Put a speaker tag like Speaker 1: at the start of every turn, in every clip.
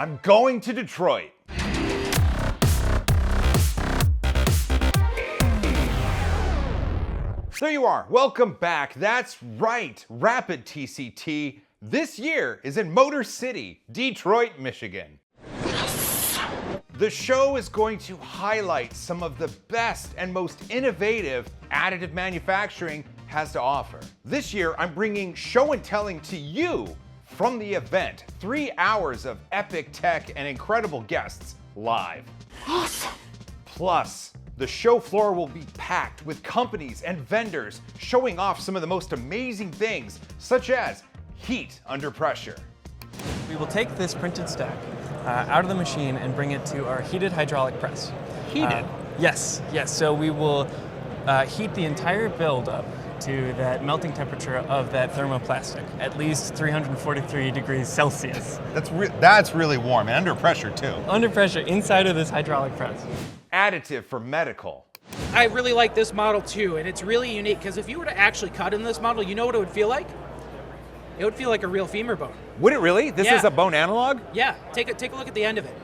Speaker 1: I'm going to Detroit. There you are. Welcome back. That's right. Rapid TCT this year is in Motor City, Detroit, Michigan. The show is going to highlight some of the best and most innovative additive manufacturing has to offer. This year, I'm bringing show and telling to you from the event. 3 hours of epic tech and incredible guests live. Awesome. Plus, the show floor will be packed with companies and vendors showing off some of the most amazing things, such as heat under pressure.
Speaker 2: We will take this printed stack out of the machine and bring it to our heated hydraulic press.
Speaker 1: Heated?
Speaker 2: Yes. So we will heat the entire build up to that melting temperature of that thermoplastic, at least 343 degrees Celsius.
Speaker 1: That's really warm, and under pressure too.
Speaker 2: Under pressure, inside of this hydraulic press.
Speaker 1: Additive for medical.
Speaker 3: I really like this model too, and it's really unique because if you were to actually cut in this model, you know what it would feel like? It would feel like a real femur bone.
Speaker 1: Would it really? This is a bone analog?
Speaker 3: Yeah, take a look at the end of it.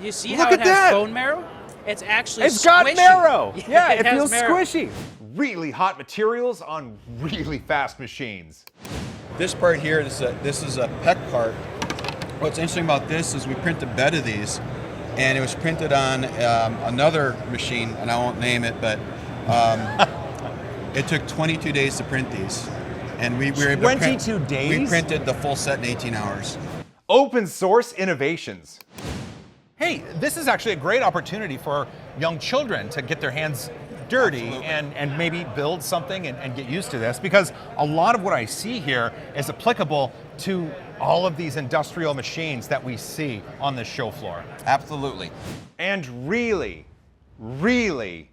Speaker 3: You see
Speaker 1: Look
Speaker 3: how it
Speaker 1: at
Speaker 3: has
Speaker 1: that!
Speaker 3: bone marrow? It's actually
Speaker 1: It's got
Speaker 3: squishy.
Speaker 1: marrow! Yeah, it
Speaker 3: has
Speaker 1: feels
Speaker 3: marrow.
Speaker 1: squishy. Really hot materials on really fast machines.
Speaker 4: This part here, this is a PEC part. What's interesting about this is we print a bed of these, and it was printed on another machine, and I won't name it, but it took 22 days to print these. And we were able to
Speaker 1: 22 days?
Speaker 4: We printed the full set in 18 hours.
Speaker 1: Open source innovations. Hey, this is actually a great opportunity for young children to get their hands dirty and maybe build something and get used to this, because a lot of what I see here is applicable to all of these industrial machines that we see on this show floor.
Speaker 4: Absolutely.
Speaker 1: And really, really,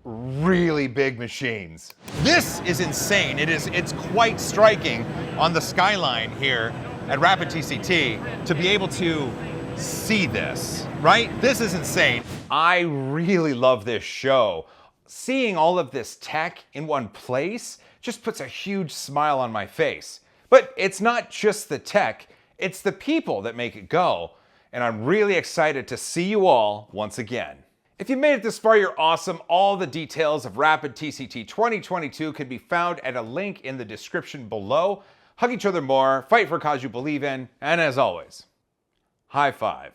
Speaker 1: really big machines. This is insane. It's quite striking on the skyline here at Rapid TCT to be able to see this, right? This is insane. I really love this show. Seeing all of this tech in one place just puts a huge smile on my face. But it's not just the tech, it's the people that make it go. And I'm really excited to see you all once again. If you made it this far, you're awesome. All the details of Rapid TCT 2022 can be found at a link in the description below. Hug each other more, fight for a cause you believe in, and as always, high five.